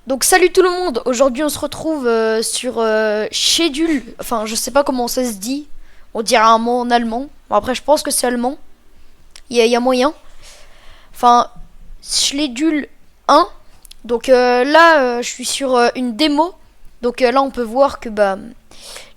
Donc salut tout le monde, aujourd'hui on se retrouve sur Schedule, enfin je sais pas comment ça se dit, on dirait un mot en allemand, bon, après je pense que c'est allemand, il y a moyen, enfin Schedule 1, donc là je suis sur une démo, donc là on peut voir que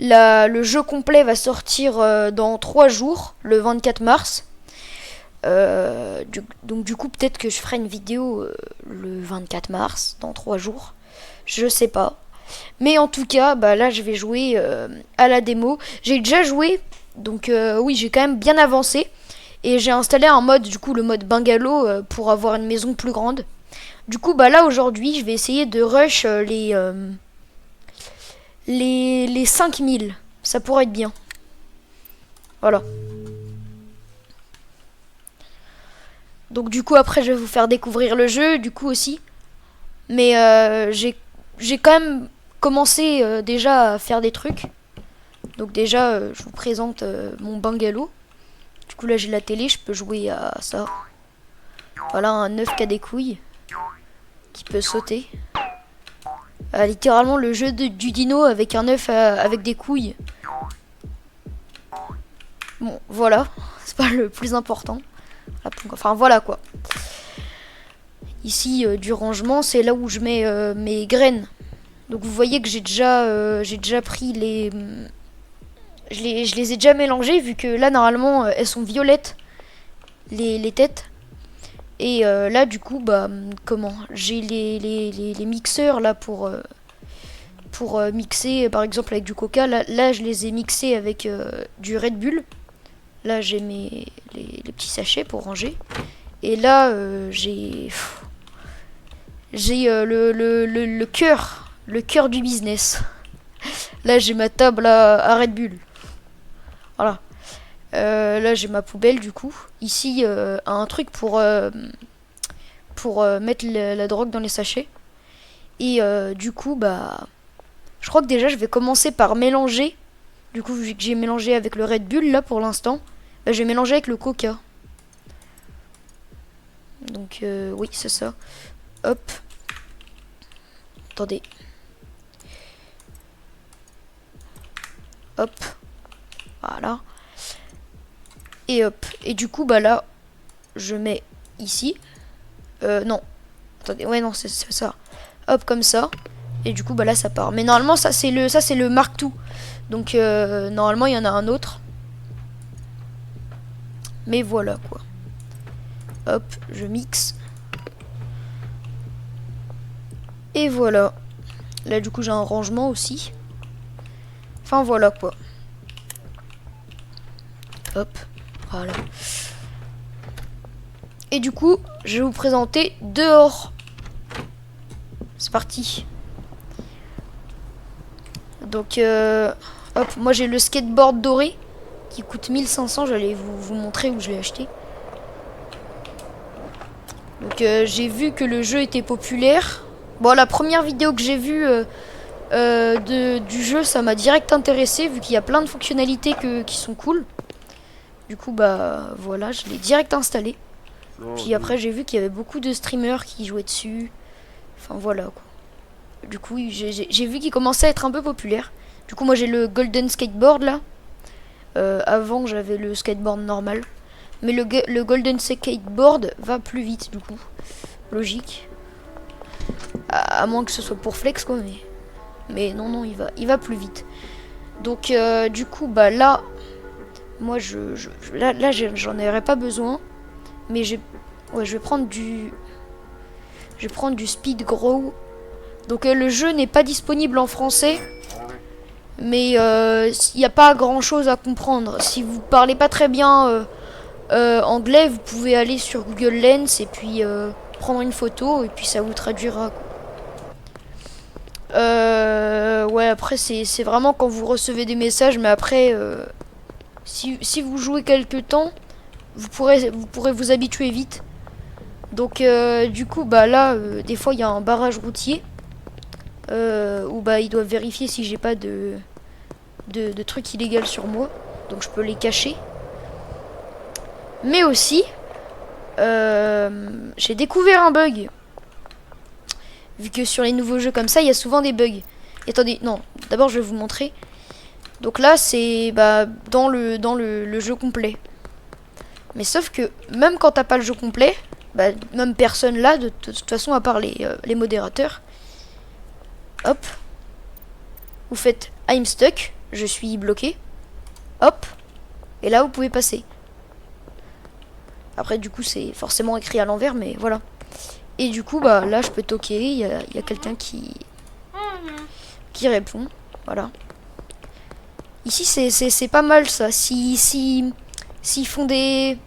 le jeu complet va sortir dans 3 jours, le 24 mars, donc du coup peut-être que je ferai une vidéo le 24 mars, dans 3 jours. Je sais pas. Mais en tout cas, là je vais jouer à la démo. J'ai déjà joué, donc oui j'ai quand même bien avancé. Et j'ai installé un mode, du coup le mode bungalow pour avoir une maison plus grande. Du coup là aujourd'hui je vais essayer de rush les 5000. Ça pourrait être bien. Voilà. Donc du coup après je vais vous faire découvrir le jeu du coup aussi. Mais j'ai quand même commencé déjà à faire des trucs. Donc déjà je vous présente mon bungalow. Du coup là j'ai la télé, je peux jouer à ça. Voilà un œuf qui a des couilles. Qui peut sauter. Littéralement le jeu du dino avec un œuf avec des couilles. Bon voilà, c'est pas le plus important. Enfin voilà quoi. Ici du rangement, c'est là où je mets mes graines. Donc vous voyez que j'ai déjà pris les... Je les ai déjà mélangées vu que là normalement elles sont violettes les têtes. Et là du coup comment j'ai les mixeurs là pour mixer par exemple avec du coca. Là je les ai mixés avec du Red Bull. Là j'ai les petits sachets pour ranger. Et là j'ai le cœur du business. Là j'ai ma table à Red Bull. Voilà. Là j'ai ma poubelle du coup. Ici un truc pour mettre la drogue dans les sachets. Et du coup je crois que déjà je vais commencer par mélanger. Du coup vu que j'ai mélangé avec le Red Bull là pour l'instant, je vais mélanger avec le Coca. Donc oui c'est ça. Hop. Attendez. Hop. Voilà. Et hop. Et du coup là je mets ici. Non. Attendez, ouais non c'est ça. Hop comme ça. Et du coup là ça part. Mais normalement ça c'est le Mark II. Donc normalement il y en a un autre. Mais voilà quoi. Hop, je mixe. Et voilà. Là du coup j'ai un rangement aussi. Enfin voilà quoi. Hop, voilà. Et du coup je vais vous présenter dehors. C'est parti. Donc hop, moi j'ai le skateboard doré qui coûte 1500. J'allais vous montrer où je l'ai acheté. Donc j'ai vu que le jeu était populaire. Bon, la première vidéo que j'ai vue du jeu, ça m'a direct intéressé vu qu'il y a plein de fonctionnalités qui sont cool. Du coup voilà, je l'ai direct installé. Puis après j'ai vu qu'il y avait beaucoup de streamers qui jouaient dessus. Enfin voilà quoi. Du coup j'ai vu qu'il commençait à être un peu populaire. Du coup moi j'ai le Golden Skateboard là. Avant j'avais le skateboard normal. Mais le Golden Skateboard va plus vite du coup. Logique. À moins que ce soit pour flex quoi, mais non il va plus vite. Donc du coup là moi là j'en aurais pas besoin, mais je vais prendre du Speed Grow. Donc le jeu n'est pas disponible en français, mais il n'y a pas grand chose à comprendre. Si vous parlez pas très bien anglais, vous pouvez aller sur Google Lens et puis prendre une photo et puis ça vous traduira quoi. Ouais, après c'est vraiment quand vous recevez des messages, mais après si vous jouez quelques temps, vous pourrez vous habituer vite. Donc du coup là des fois il y a un barrage routier où ils doivent vérifier si j'ai pas de trucs illégaux sur moi, donc je peux les cacher. Mais aussi j'ai découvert un bug. Vu que sur les nouveaux jeux comme ça, il y a souvent des bugs. Et attendez, non, d'abord je vais vous montrer. Donc là, c'est dans le jeu complet. Mais sauf que même quand t'as pas le jeu complet, même personne là, de toute façon, à part les modérateurs. Hop. Vous faites I'm stuck, je suis bloqué. Hop. Et là, vous pouvez passer. Après, du coup, c'est forcément écrit à l'envers, mais voilà. Et du coup, là, je peux toquer. Il y a quelqu'un qui répond. Voilà. Ici, c'est pas mal, ça. S'ils font des...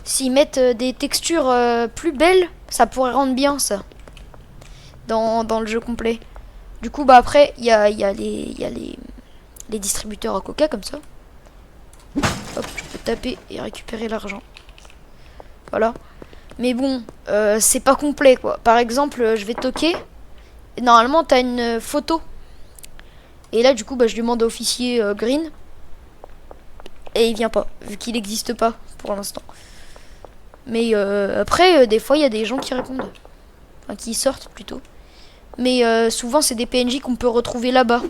S'ils mettent des textures plus belles, ça pourrait rendre bien, ça. Dans le jeu complet. Du coup, après, il y a les distributeurs à coca, comme ça. Hop, je peux taper et récupérer l'argent. Voilà. Mais bon, c'est pas complet, quoi. Par exemple, je vais toquer. Et normalement, t'as une photo. Et là, du coup, je demande à officier Green. Et il vient pas, vu qu'il n'existe pas pour l'instant. Mais après, des fois, il y a des gens qui répondent. Enfin, qui sortent plutôt. Mais souvent, c'est des PNJ qu'on peut retrouver là-bas.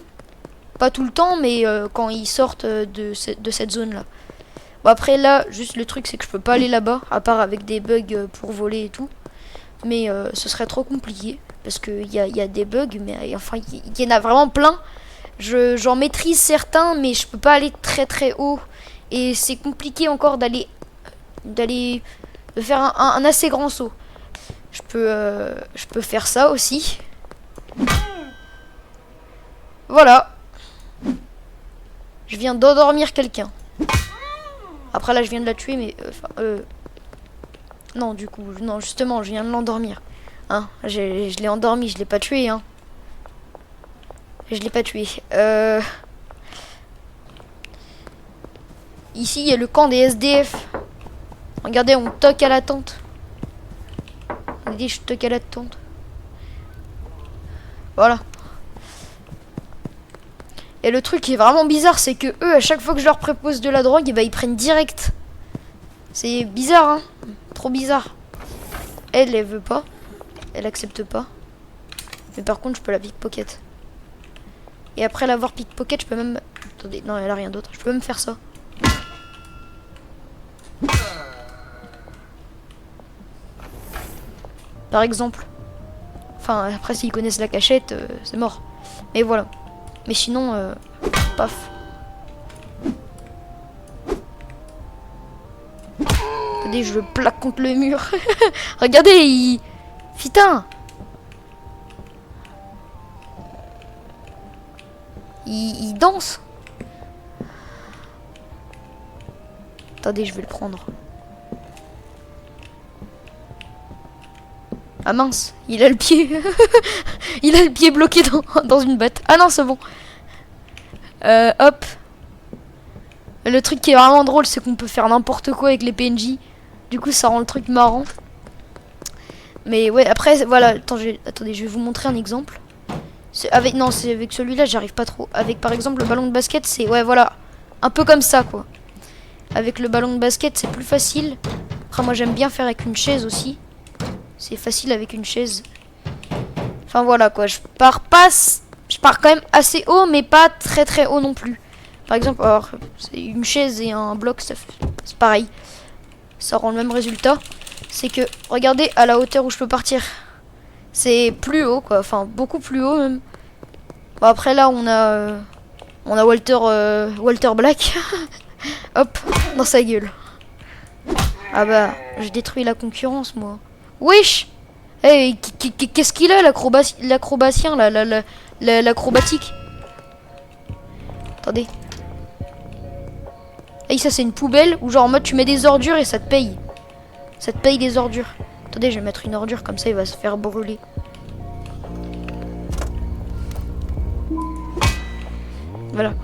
Pas tout le temps, mais quand ils sortent de cette zone-là. Bon, après, là, juste le truc, c'est que je peux pas aller là-bas, à part avec des bugs pour voler et tout. Mais ce serait trop compliqué. Parce qu'il y a des bugs, mais enfin, il y en a vraiment plein. J'en maîtrise certains, mais je peux pas aller très très haut. Et c'est compliqué encore de faire un assez grand saut. Je peux faire ça aussi. Voilà. Je viens d'endormir quelqu'un. Après là, je viens de la tuer, mais non, du coup, non, justement, je viens de l'endormir. Hein, je l'ai endormi, je l'ai pas tué, hein. Je l'ai pas tué. Ici, il y a le camp des SDF. Regardez, on toque à la tente. Regardez, je toque à la tente. Voilà. Et le truc qui est vraiment bizarre, c'est que eux, à chaque fois que je leur propose de la drogue, ils prennent direct. C'est bizarre, hein. Trop bizarre. Elle veut pas. Elle accepte pas. Mais par contre, je peux la pickpocket. Et après l'avoir pickpocket, je peux même... Attendez, non, elle a rien d'autre. Je peux même faire ça. Par exemple. Enfin, après, s'ils connaissent la cachette, c'est mort. Mais voilà. Mais sinon, paf. Regardez, je le plaque contre le mur. Regardez, il... Putain. Il danse. Attendez, je vais le prendre. Ah mince, il a le pied. Il a le pied bloqué dans une batte. Ah non, c'est bon. Hop. Le truc qui est vraiment drôle, c'est qu'on peut faire n'importe quoi avec les PNJ. Du coup, ça rend le truc marrant. Mais ouais, après, voilà. Attendez, je vais vous montrer un exemple. Non, c'est avec celui-là, j'arrive pas trop. Avec, par exemple, le ballon de basket, c'est... Ouais, voilà. Un peu comme ça, quoi. Avec le ballon de basket, c'est plus facile. Après, moi, j'aime bien faire avec une chaise aussi. C'est facile avec une chaise. Enfin, voilà, quoi. Je pars quand même assez haut, mais pas très très haut non plus. Par exemple, alors, c'est une chaise et un bloc, c'est pareil. Ça rend le même résultat. C'est que, regardez à la hauteur où je peux partir. C'est plus haut, quoi. Enfin, beaucoup plus haut, même. Bon, après, là, on a Walter Black. Hop, dans sa gueule. Ah j'ai détruit la concurrence, moi. Wesh! Hey, qu'est-ce qu'il a, l'acrobacien, l'acrobatique? Attendez. Hey, ça, c'est une poubelle où, genre, en mode, tu mets des ordures et ça te paye. Ça te paye des ordures. Attendez, je vais mettre une ordure, comme ça, il va se faire brûler. Voilà.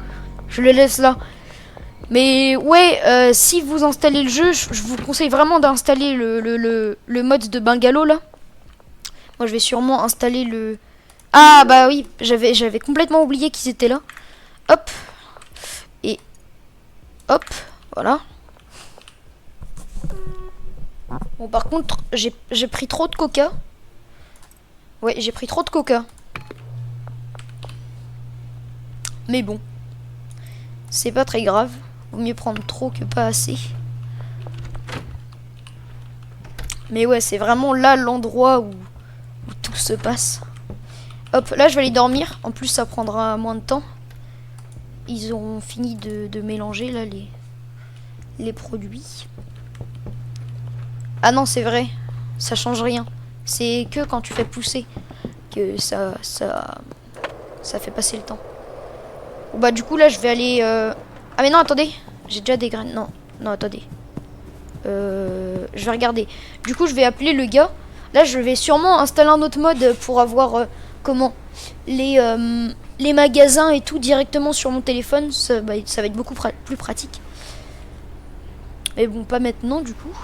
Je le laisse là. Mais ouais, si vous installez le jeu, je vous conseille vraiment d'installer le mode de bungalow là. Moi je vais sûrement installer le... Ah bah oui, j'avais complètement oublié qu'ils étaient là. Hop. Et hop, voilà. Bon par contre, j'ai pris trop de coca. Ouais, j'ai pris trop de coca. Mais bon. C'est pas très grave. Vaut mieux prendre trop que pas assez. Mais ouais, c'est vraiment là l'endroit où tout se passe. Hop, là je vais aller dormir. En plus, ça prendra moins de temps. Ils auront fini de mélanger là les produits. Ah non, c'est vrai. Ça change rien. C'est que quand tu fais pousser que ça fait passer le temps. Bon, bah du coup là je vais aller... Ah mais non, attendez. J'ai déjà des graines. Non, non, attendez. Je vais regarder. Du coup je vais appeler le gars. Là je vais sûrement installer un autre mode pour avoir comment les magasins et tout directement sur mon téléphone. Ça va être beaucoup plus pratique. Mais bon, pas maintenant du coup.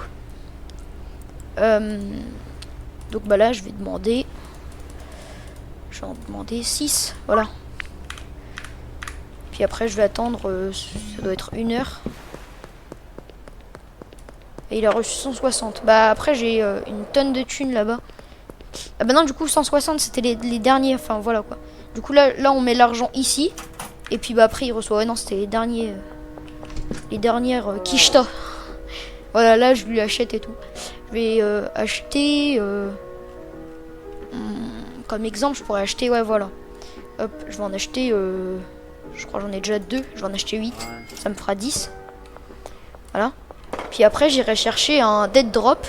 Donc bah là je vais demander. Je vais en demander 6. Voilà. Puis après je vais attendre. Ça doit être 1 heure. Et il a reçu 160. Bah après j'ai une tonne de thunes là-bas. Ah bah non, du coup 160 c'était les derniers. Enfin voilà quoi. Du coup là on met l'argent ici. Et puis bah après il reçoit. Ouais non, c'était les derniers. Les dernières quicheta. Voilà, là je lui achète et tout. Je vais acheter. Comme exemple, je pourrais acheter. Ouais, voilà. Hop, je vais en acheter. Je crois que j'en ai déjà 2. Je vais en acheter 8. Ça me fera 10. Voilà. Puis après, j'irai chercher un dead drop.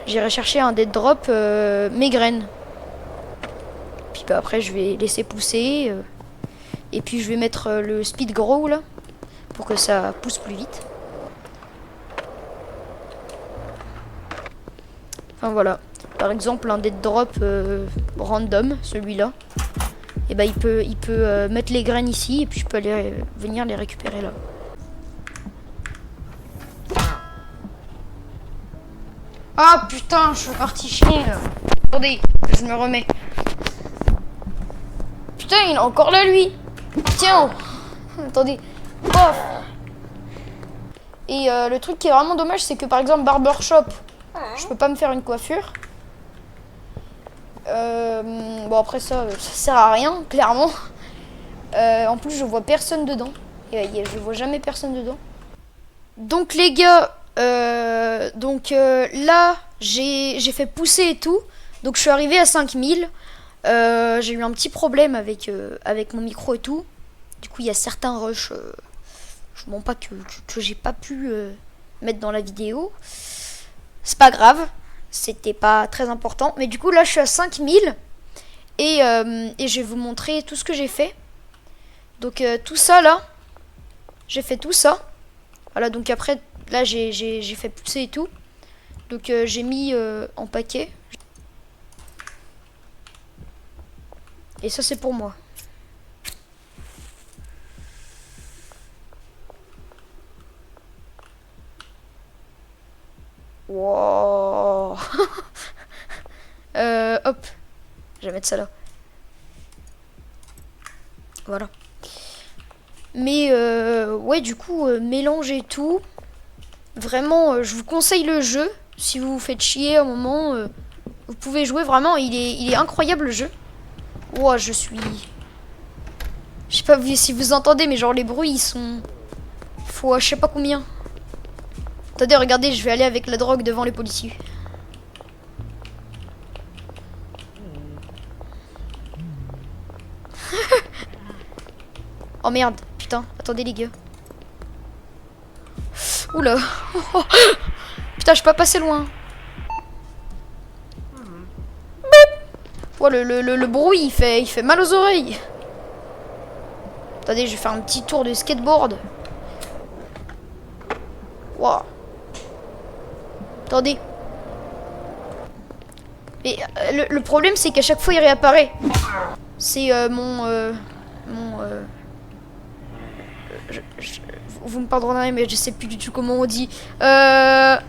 J'irai chercher un dead drop mes graines. Puis bah, après, je vais laisser pousser. Et puis, je vais mettre le speed grow là. Pour que ça pousse plus vite. Enfin voilà. Par exemple, un dead drop random, celui-là. Et bah, il peut mettre les graines ici. Et puis, je peux aller venir les récupérer là. Ah putain, je suis parti chier là. Attendez, je me remets. Putain, il est encore là lui. Tiens. Attendez. Oh. Et le truc qui est vraiment dommage, c'est que par exemple barbershop, je peux pas me faire une coiffure. Bon après ça sert à rien, clairement. En plus je vois personne dedans. Je vois jamais personne dedans. Donc les gars, là j'ai fait pousser et tout. Donc je suis arrivé à 5000. J'ai eu un petit problème avec mon micro et tout. Du coup il y a certains rushs. Je ne mens pas que j'ai pas pu mettre dans la vidéo. C'est pas grave. C'était pas très important. Mais du coup là je suis à 5000. Et je vais vous montrer tout ce que j'ai fait. Donc tout ça là. J'ai fait tout ça. Voilà, donc après là j'ai fait pousser et tout. Donc j'ai mis en paquet. Et ça c'est pour moi. Wow. Hop. Je vais mettre ça là. Voilà. Mais ouais, du coup, mélanger tout. Vraiment, je vous conseille le jeu. Si vous vous faites chier à un moment, vous pouvez jouer vraiment. Il est incroyable le jeu. Wow, je suis... Je sais pas si vous entendez, mais genre les bruits, ils sont... Faut je sais pas combien. Attendez, regardez, je vais aller avec la drogue devant les policiers. Oh merde, putain, attendez les gars. Oula. Putain, je suis pas passé loin. Oh, le bruit, il fait mal aux oreilles. Attendez, je vais faire un petit tour de skateboard. Wow. Attendez. Mais le problème, c'est qu'à chaque fois, il réapparaît. C'est vous me pardonnerez, mais je sais plus du tout comment on dit. Regardez.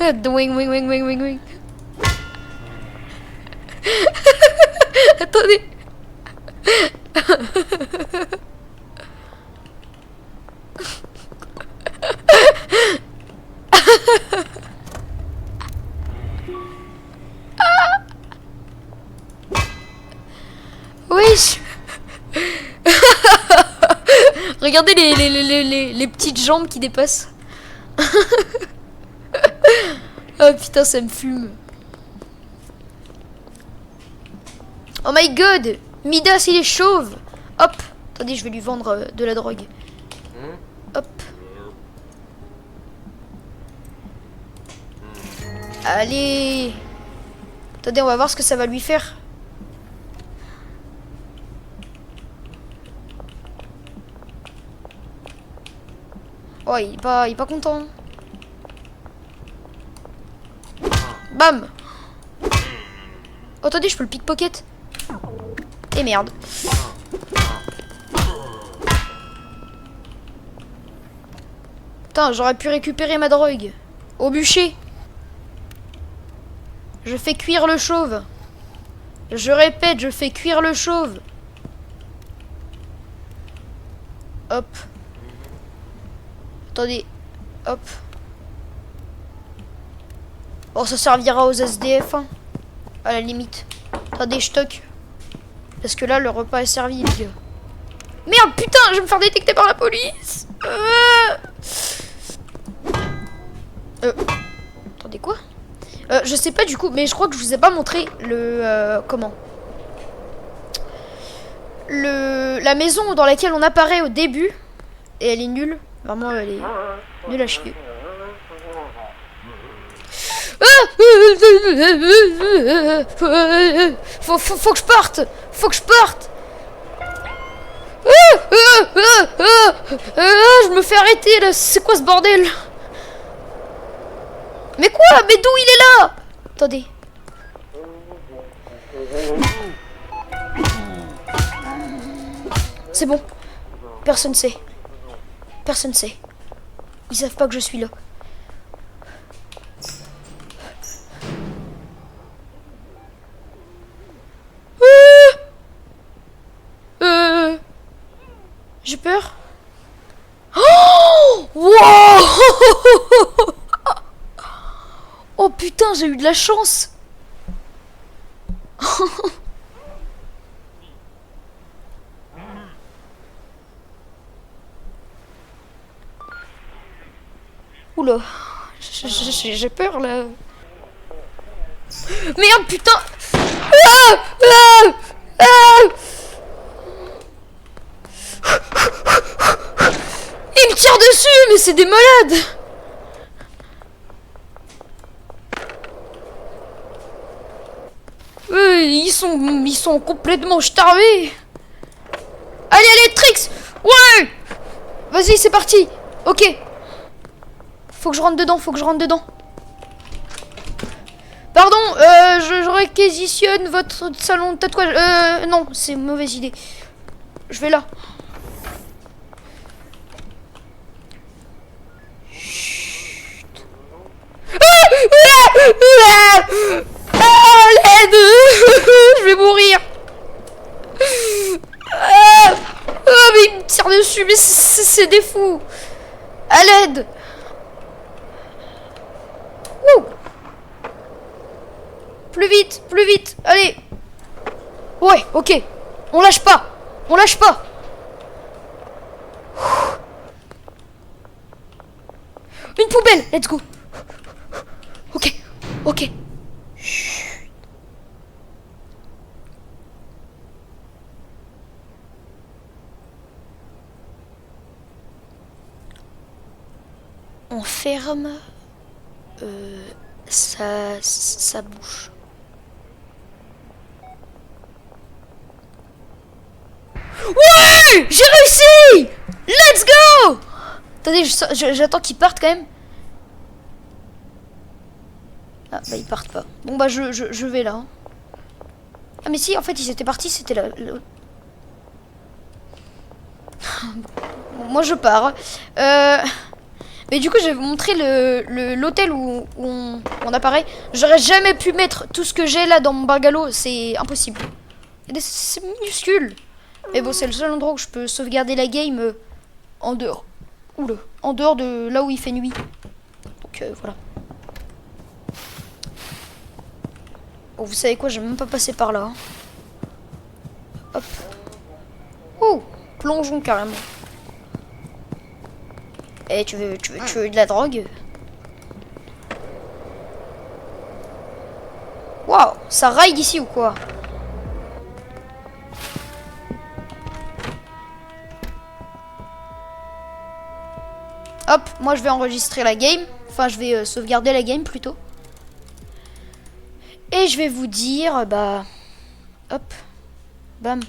Wing, wing, wing, wing, wing, wing. Attendez. Regardez les petites jambes qui dépassent. Oh putain, ça me fume. Oh my god, Midas il est chauve. Hop, attendez, je vais lui vendre de la drogue. Hop. Allez. Attendez, on va voir ce que ça va lui faire. Oh, il est pas content. Bam. Oh, attendez, je peux le pickpocket. Et merde. Putain, j'aurais pu récupérer ma drogue. Au bûcher. Je fais cuire le chauve. Je répète, je fais cuire le chauve. Hop. Attendez. Hop. Bon, ça servira aux SDF, hein. À la limite. Attendez, je toque. Parce que là, le repas est servi, les gars. Merde, putain, je vais me faire détecter par la police. Attendez, quoi? Je sais pas du coup, mais je crois que je vous ai pas montré le... comment? La maison dans laquelle on apparaît au début. Et elle est nulle. Vraiment, elle est nulle à chier. Faut que je parte. Faut que je parte. Je me fais arrêter là. C'est quoi ce bordel? Mais quoi? Mais d'où il est là? Attendez. C'est bon. Personne sait. Personne sait. Ils savent pas que je suis là. J'ai peur. Oh wow. Oh putain, j'ai eu de la chance. Oula, j'ai peur là. Merde, putain. Il me tire dessus, mais c'est des malades. Ils sont complètement starvés. Allez, Trix. Ouais. Vas-y, c'est parti. Ok. Faut que je rentre dedans, faut que je rentre dedans. Pardon, je réquisitionne votre salon de tatouage. Non, c'est une mauvaise idée. Je vais là. Chut. L'aide. Je vais mourir. Mais il me tire dessus, mais c'est des fous. À l'aide. Plus vite, allez. Ouais, ok. On lâche pas. On lâche pas. Une poubelle, let's go. Ok, ok. Chut. On ferme sa bouche. Ouais, j'ai réussi. Let's go. Attendez, j'attends qu'ils partent quand même. Ah bah ils partent pas. Bon bah je vais là. Hein. Ah mais si, en fait ils étaient partis, c'était là. Bon, moi je pars. Mais du coup je vais vous montrer l'hôtel où on apparaît. J'aurais jamais pu mettre tout ce que j'ai là dans mon bungalow, c'est impossible. C'est minuscule. Mais bon, c'est le seul endroit où je peux sauvegarder la game en dehors. Oula, en dehors de là où il fait nuit. Donc voilà. Bon, vous savez quoi, je vais même pas passer par là. Hein. Hop. Oh, plongeons carrément. Eh, tu veux de la drogue? Waouh, ça ride ici ou quoi? Hop, moi je vais enregistrer la game. Enfin, je vais sauvegarder la game plutôt. Et je vais vous dire, bah... Hop. Bam.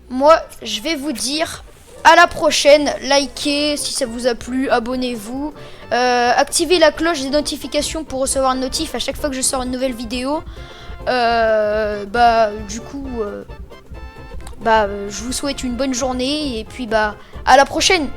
Moi, je vais vous dire à la prochaine. Likez si ça vous a plu, abonnez-vous. Activez la cloche des notifications pour recevoir une notif à chaque fois que je sors une nouvelle vidéo. Du coup, je vous souhaite une bonne journée et puis bah à la prochaine.